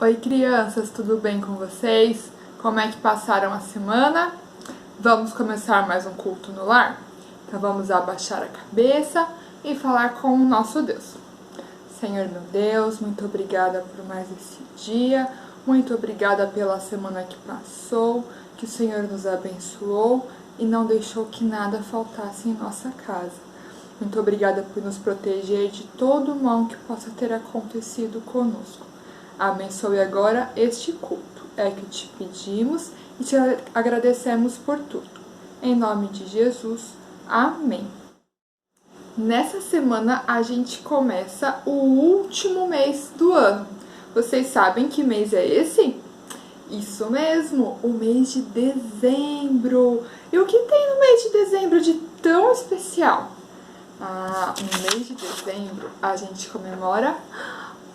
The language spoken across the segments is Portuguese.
Oi crianças, tudo bem com vocês? Como é que passaram a semana? Vamos começar mais um culto no lar? Então vamos abaixar a cabeça e falar com o nosso Deus. Senhor meu Deus, muito obrigada por mais esse dia, muito obrigada pela semana que passou, que o Senhor nos abençoou e não deixou que nada faltasse em nossa casa. Muito obrigada por nos proteger de todo o mal que possa ter acontecido conosco. Abençoe agora este culto. É que te pedimos e te agradecemos por tudo. Em nome de Jesus. Amém. Nessa semana a gente começa o último mês do ano. Vocês sabem que mês é esse? Isso mesmo, o mês de dezembro. E o que tem no mês de dezembro de tão especial? No mês de dezembro a gente comemora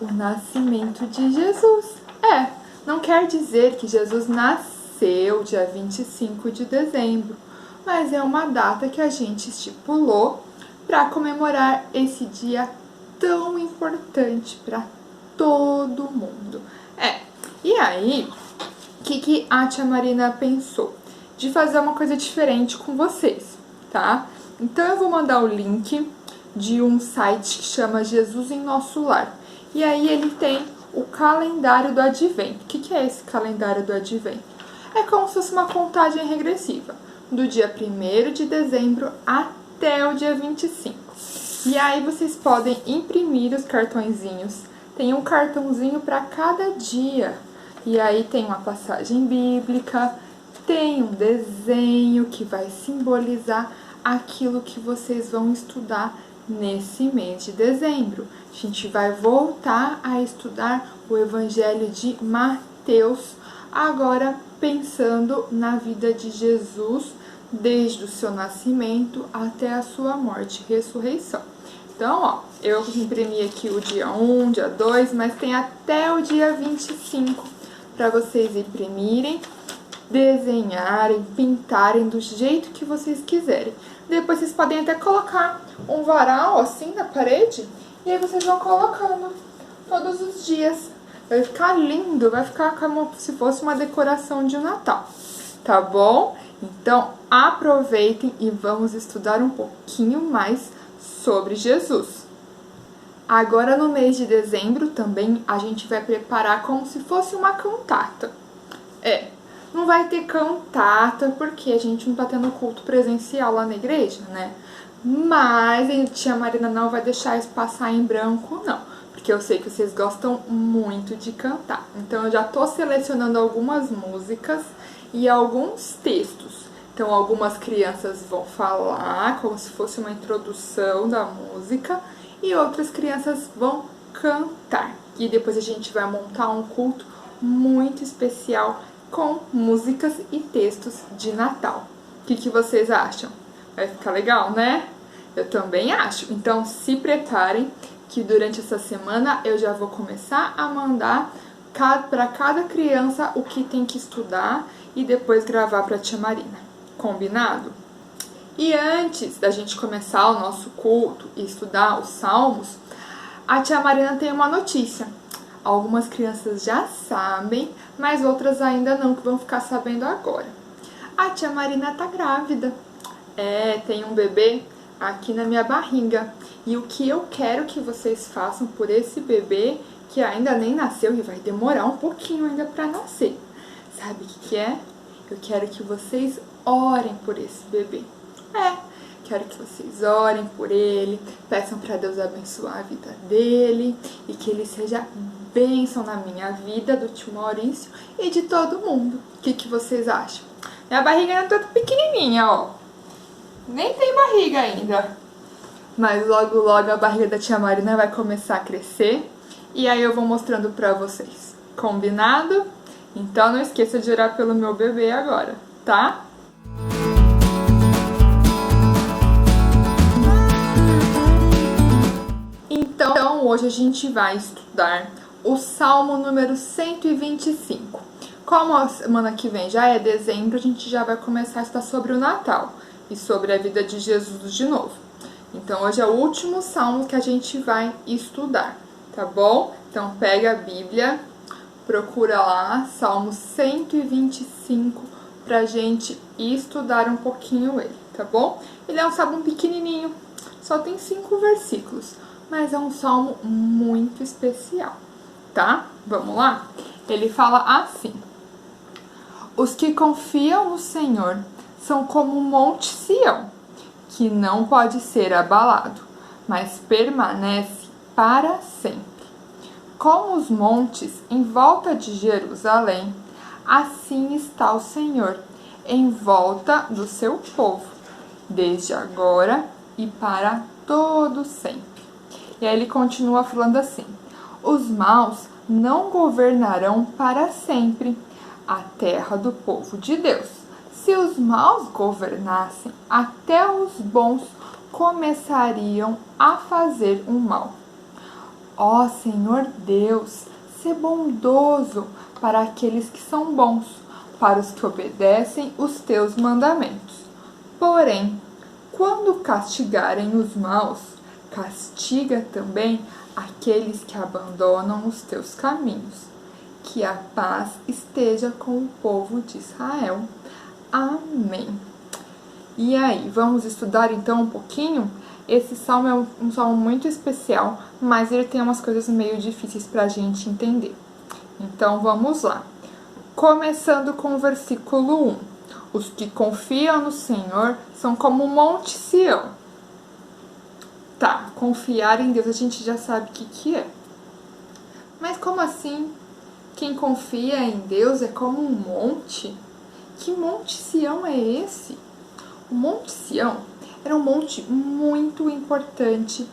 o nascimento de Jesus. Não quer dizer que Jesus nasceu dia 25 de dezembro, mas é uma data que a gente estipulou para comemorar esse dia tão importante para todo mundo. E aí, o que a tia Marina pensou? De fazer uma coisa diferente com vocês, tá? Então eu vou mandar o link de um site que chama Jesus em Nosso Lar. E aí ele tem o calendário do advento. O que é esse calendário do advento? É como se fosse uma contagem regressiva, do dia 1º de dezembro até o dia 25. E aí vocês podem imprimir os cartõezinhos. Tem um cartãozinho para cada dia. E aí tem uma passagem bíblica, tem um desenho que vai simbolizar aquilo que vocês vão estudar nesse mês de dezembro. A gente vai voltar a estudar o Evangelho de Mateus, agora pensando na vida de Jesus, desde o seu nascimento até a sua morte e ressurreição. Então, eu imprimi aqui o dia 1, dia 2, mas tem até o dia 25 para vocês imprimirem, desenharem, pintarem do jeito que vocês quiserem. Depois vocês podem até colocar um varal assim na parede e aí vocês vão colocando todos os dias. Vai ficar lindo, vai ficar como se fosse uma decoração de Natal, tá bom? Então aproveitem e vamos estudar um pouquinho mais sobre Jesus. Agora no mês de dezembro também a gente vai preparar como se fosse uma cantata. Não vai ter cantata porque a gente não tá tendo culto presencial lá na igreja, né? Mas a tia Marina não vai deixar isso passar em branco, não. Porque eu sei que vocês gostam muito de cantar. Então eu já tô selecionando algumas músicas e alguns textos. Então algumas crianças vão falar como se fosse uma introdução da música e outras crianças vão cantar. E depois a gente vai montar um culto muito especial com músicas e textos de Natal. O que vocês acham? Vai ficar legal, né? Eu também acho. Então se preparem que durante essa semana eu já vou começar a mandar para cada criança o que tem que estudar e depois gravar para a tia Marina. Combinado? E antes da gente começar o nosso culto e estudar os salmos, a tia Marina tem uma notícia. Algumas crianças já sabem, mas outras ainda não, que vão ficar sabendo agora. A tia Marina tá grávida. Tem um bebê aqui na minha barriga. E o que eu quero que vocês façam por esse bebê, que ainda nem nasceu e vai demorar um pouquinho ainda para nascer. Sabe o que é? Eu quero que vocês orem por esse bebê. Quero que vocês orem por ele, peçam para Deus abençoar a vida dele e que ele seja bênção na minha vida, do tio Maurício e de todo mundo. O que vocês acham? Minha barriga não tá pequenininha, ó. Nem tem barriga ainda. Mas logo, logo a barriga da tia Marina vai começar a crescer e aí eu vou mostrando pra vocês. Combinado? Então não esqueça de orar pelo meu bebê agora, tá? Então hoje a gente vai estudar o Salmo número 125. Como a semana que vem já é dezembro, a gente já vai começar a estudar sobre o Natal e sobre a vida de Jesus de novo. Então hoje é o último salmo que a gente vai estudar, tá bom? Então pega a Bíblia, Procura lá, Salmo 125, pra gente estudar um pouquinho ele, tá bom? Ele é um salmo pequenininho, só tem 5 versículos, mas é um salmo muito especial, tá? Vamos lá? Ele fala assim: os que confiam no Senhor são como o monte Sião, que não pode ser abalado, mas permanece para sempre. Como os montes em volta de Jerusalém, assim está o Senhor em volta do seu povo, desde agora e para todo sempre. E aí ele continua falando assim: os maus não governarão para sempre a terra do povo de Deus. Se os maus governassem, até os bons começariam a fazer o mal. Ó Senhor Deus, sê bondoso para aqueles que são bons, para os que obedecem os teus mandamentos. Porém, quando castigarem os maus, castiga também aqueles que abandonam os teus caminhos. Que a paz esteja com o povo de Israel. Amém. E aí, vamos estudar então um pouquinho? Esse salmo é um salmo muito especial, mas ele tem umas coisas meio difíceis para a gente entender. Então vamos lá. Começando com o versículo 1. Os que confiam no Senhor são como o monte Sião. Tá, confiar em Deus a gente já sabe o que é. Mas como assim? Quem confia em Deus é como um monte? Que monte Sião é esse? O Monte Sião era um monte muito importante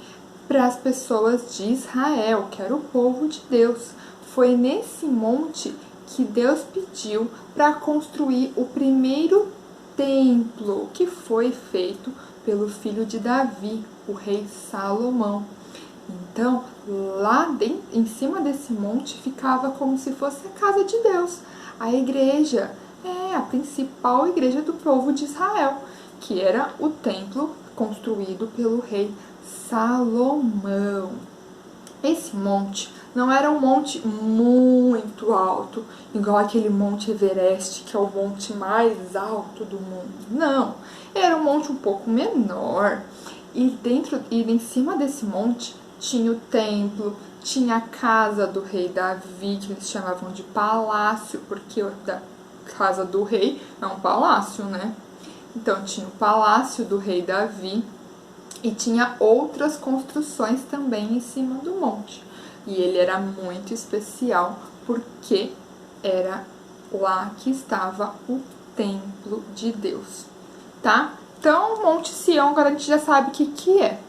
para as pessoas de Israel, que era o povo de Deus. Foi nesse monte que Deus pediu para construir o primeiro templo, que foi feito pelo filho de Davi, o rei Salomão. Então, lá em cima desse monte ficava como se fosse a casa de Deus, a igreja, a principal igreja do povo de Israel, que era o templo construído pelo rei Salomão. Esse monte não era um monte muito alto, igual aquele Monte Everest, que é o monte mais alto do mundo. Não, era um monte um pouco menor. E em cima desse monte tinha o templo, tinha a casa do rei Davi, que eles chamavam de palácio, porque a casa do rei é um palácio, né? Então tinha o palácio do rei Davi e tinha outras construções também em cima do monte. E ele era muito especial porque era lá que estava o templo de Deus, tá? Então, Monte Sião, agora a gente já sabe o que é.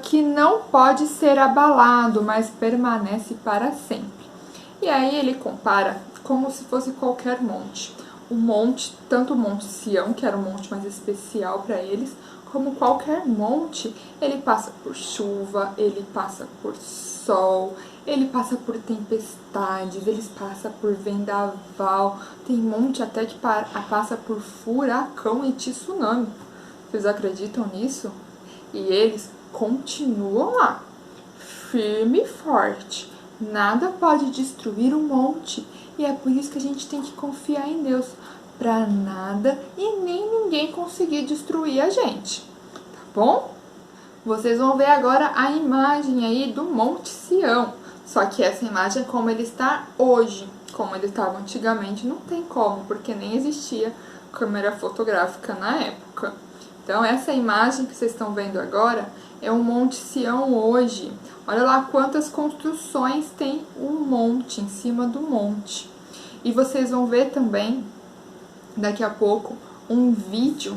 Que não pode ser abalado, mas permanece para sempre. E aí ele compara como se fosse qualquer monte. O monte, tanto o Monte Sião, que era um monte mais especial para eles, como qualquer monte, ele passa por chuva, ele passa por sol, ele passa por tempestades, ele passa por vendaval, tem monte até que passa por furacão e tsunami. Vocês acreditam nisso? E eles continuam lá, firme e forte. Nada pode destruir o monte. E é por isso que a gente tem que confiar em Deus, para nada e nem ninguém conseguir destruir a gente, tá bom? Vocês vão ver agora a imagem aí do Monte Sião, só que essa imagem é como ele está hoje, como ele estava antigamente, não tem como, porque nem existia câmera fotográfica na época. Então essa imagem que vocês estão vendo agora é o Monte Sião hoje. Olha lá quantas construções tem um monte em cima do monte. E vocês vão ver também, daqui a pouco, um vídeo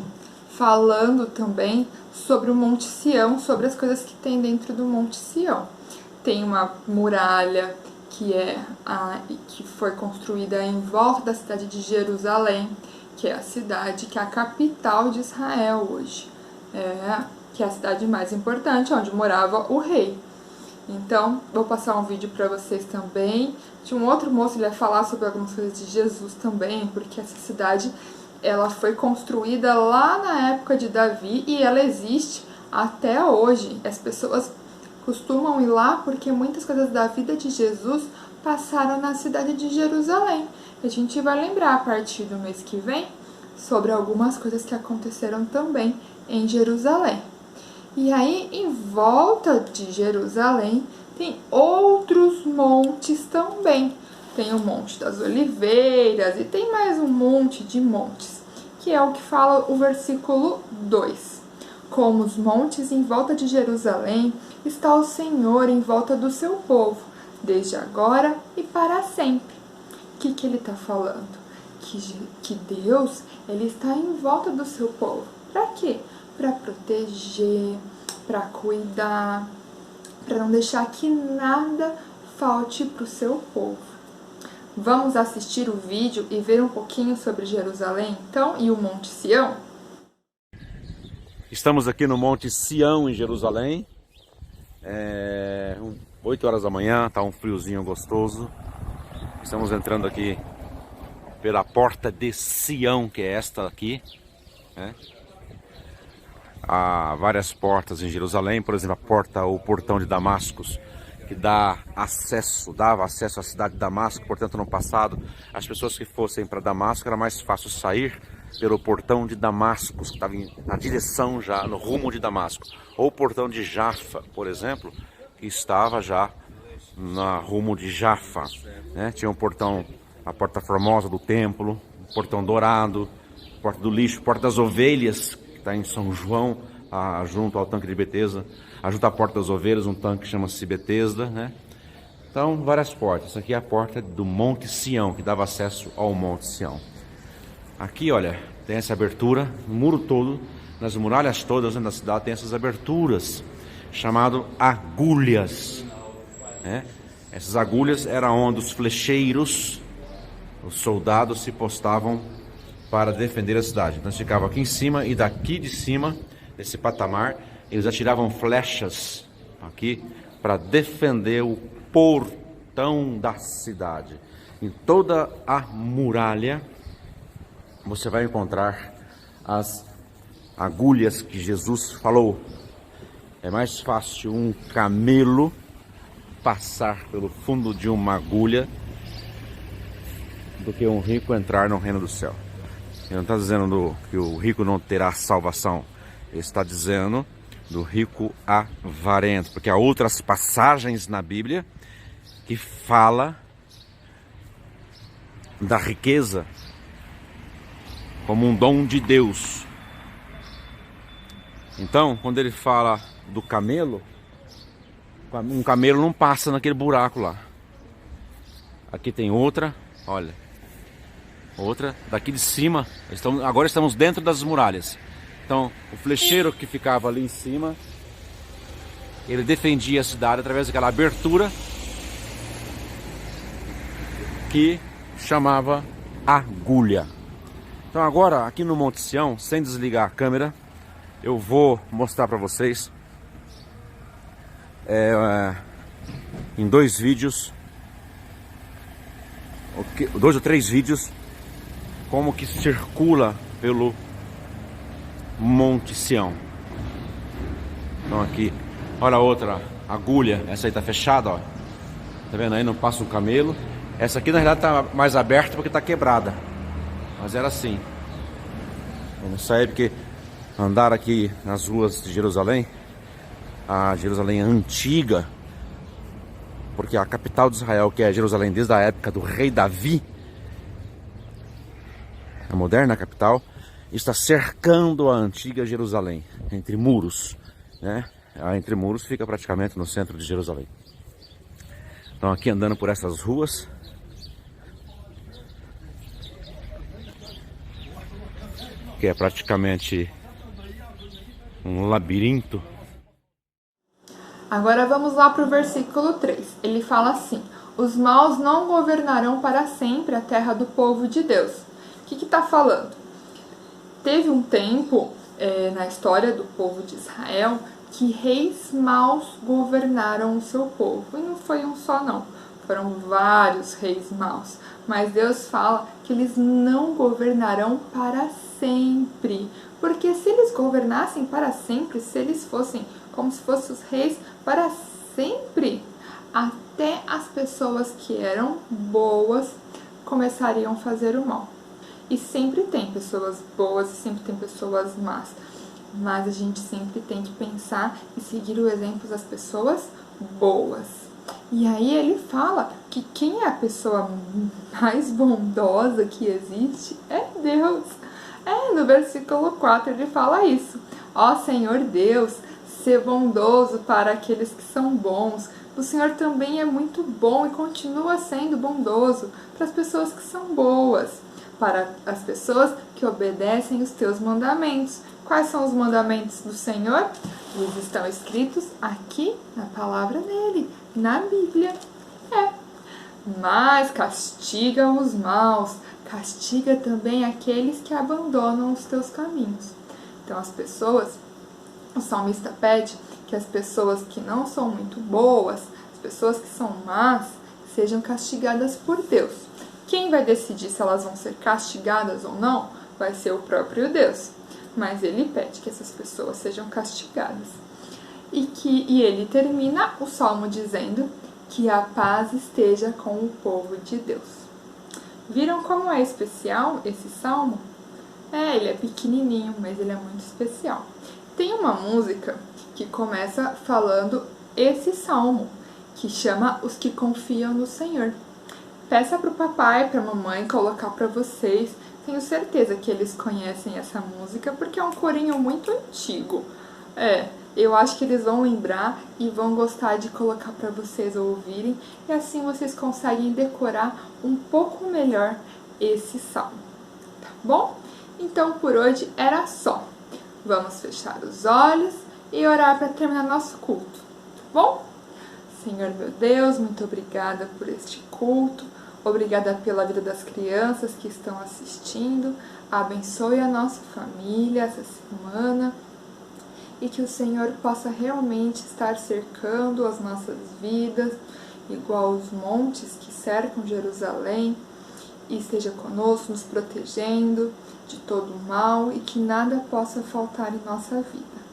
falando também sobre o Monte Sião, sobre as coisas que tem dentro do Monte Sião. Tem uma muralha que foi construída em volta da cidade de Jerusalém, que é a cidade que é a capital de Israel hoje. Que é a cidade mais importante, onde morava o rei. Então, vou passar um vídeo para vocês também. Tinha um outro moço, ele ia falar sobre algumas coisas de Jesus também, porque essa cidade, ela foi construída lá na época de Davi e ela existe até hoje. As pessoas costumam ir lá porque muitas coisas da vida de Jesus passaram na cidade de Jerusalém. A gente vai lembrar a partir do mês que vem sobre algumas coisas que aconteceram também em Jerusalém. E aí, em volta de Jerusalém, tem outros montes também. Tem o Monte das Oliveiras e tem mais um monte de montes, que é o que fala o versículo 2. Como os montes em volta de Jerusalém, está o Senhor em volta do seu povo, desde agora e para sempre. O que ele está falando? Que Deus, ele está em volta do seu povo. Para quê? Para proteger, para cuidar, para não deixar que nada falte para o seu povo. Vamos assistir o vídeo e ver um pouquinho sobre Jerusalém, então, e o Monte Sião? Estamos aqui no Monte Sião, em Jerusalém. 8 horas da manhã, tá um friozinho gostoso. Estamos entrando aqui pela porta de Sião, que é esta aqui, né? Há várias portas em Jerusalém, por exemplo, o portão de Damascos, que dava acesso à cidade de Damasco. Portanto, no passado, as pessoas que fossem para Damasco era mais fácil sair pelo portão de Damasco, que estava na direção já, no rumo de Damasco. Ou o portão de Jafa, por exemplo, que estava já no rumo de Jafa, né? Tinha um portão, a porta formosa do templo, o portão dourado, porta do lixo, porta das ovelhas, que está em São João, junto ao tanque de Betesda, junto à porta das ovelhas, um tanque que chama-se Betesda, né? Então, várias portas. Essa aqui é a porta do Monte Sião, que dava acesso ao Monte Sião. Aqui, olha, tem essa abertura, no muro todo, nas muralhas todas da cidade tem essas aberturas, chamado agulhas, né? Essas agulhas eram onde os flecheiros, os soldados, se postavam para defender a cidade. Então, eles ficavam aqui em cima e daqui de cima, desse patamar, eles atiravam flechas aqui para defender o portão da cidade. Em toda a muralha você vai encontrar as agulhas que Jesus falou. É mais fácil um camelo passar pelo fundo de uma agulha do que um rico entrar no reino do céu. Ele não está dizendo que o rico não terá salvação. Ele está dizendo do rico avarento, porque há outras passagens na Bíblia que fala da riqueza como um dom de Deus. Então, quando ele fala do camelo, um camelo não passa naquele buraco lá. Aqui tem outra, olha, outra daqui de cima. Agora estamos dentro das muralhas. Então, o flecheiro que ficava ali em cima, ele defendia a cidade através daquela abertura que chamava agulha. Então agora, aqui no Monte Sião, sem desligar a câmera, eu vou mostrar para vocês em 2 vídeos, 2 ou 3 vídeos, como que circula pelo Monte Sião. Então aqui, olha a outra agulha, essa aí tá fechada, ó. Tá vendo aí? Não passa um camelo. Essa aqui na realidade tá mais aberta porque tá quebrada. Mas era assim. Vamos sair porque andar aqui nas ruas de Jerusalém, a Jerusalém antiga, porque a capital de Israel, que é Jerusalém desde a época do rei Davi, a moderna capital, está cercando a antiga Jerusalém, entre muros, né? Entre muros fica praticamente no centro de Jerusalém. Então aqui andando por essas ruas, que é praticamente um labirinto. Agora vamos lá para o versículo 3. Ele fala assim: os maus não governarão para sempre a terra do povo de Deus. O que está falando? Teve um tempo na história do povo de Israel que reis maus governaram o seu povo. E não foi um só não, foram vários reis maus. Mas Deus fala que eles não governarão para sempre. Porque se eles governassem para sempre, se eles fossem como se fossem os reis para sempre, a até as pessoas que eram boas começariam a fazer o mal. E sempre tem pessoas boas e sempre tem pessoas más. Mas a gente sempre tem que pensar e seguir o exemplo das pessoas boas. E aí ele fala que quem é a pessoa mais bondosa que existe é Deus. No versículo 4 ele fala isso. Ó Senhor Deus, ser bondoso para aqueles que são bons. O Senhor também é muito bom e continua sendo bondoso para as pessoas que são boas, para as pessoas que obedecem os teus mandamentos. Quais são os mandamentos do Senhor? Eles estão escritos aqui na palavra dele, na Bíblia. Mas castiga os maus, castiga também aqueles que abandonam os teus caminhos. Então o salmista pede que as pessoas que não são muito boas, as pessoas que são más, sejam castigadas por Deus. Quem vai decidir se elas vão ser castigadas ou não vai ser o próprio Deus. Mas ele pede que essas pessoas sejam castigadas. E ele termina o salmo dizendo que a paz esteja com o povo de Deus. Viram como é especial esse salmo? Ele é pequenininho, mas ele é muito especial. Tem uma música que começa falando esse salmo, que chama Os que Confiam no Senhor. Peça para o papai e para a mamãe colocar para vocês. Tenho certeza que eles conhecem essa música, porque é um corinho muito antigo. Eu acho que eles vão lembrar e vão gostar de colocar para vocês ouvirem. E assim vocês conseguem decorar um pouco melhor esse salmo. Tá bom? Então por hoje era só. Vamos fechar os olhos e orar para terminar nosso culto. Tá bom? Senhor meu Deus, muito obrigada por este culto. Obrigada pela vida das crianças que estão assistindo. Abençoe a nossa família essa semana. E que o Senhor possa realmente estar cercando as nossas vidas, igual os montes que cercam Jerusalém. E esteja conosco, nos protegendo de todo o mal e que nada possa faltar em nossa vida.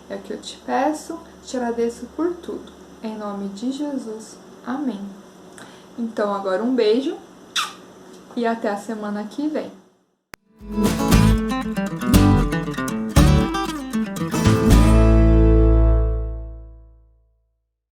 É o que eu te peço, te agradeço por tudo. Em nome de Jesus. Amém. Então agora um beijo e até a semana que vem.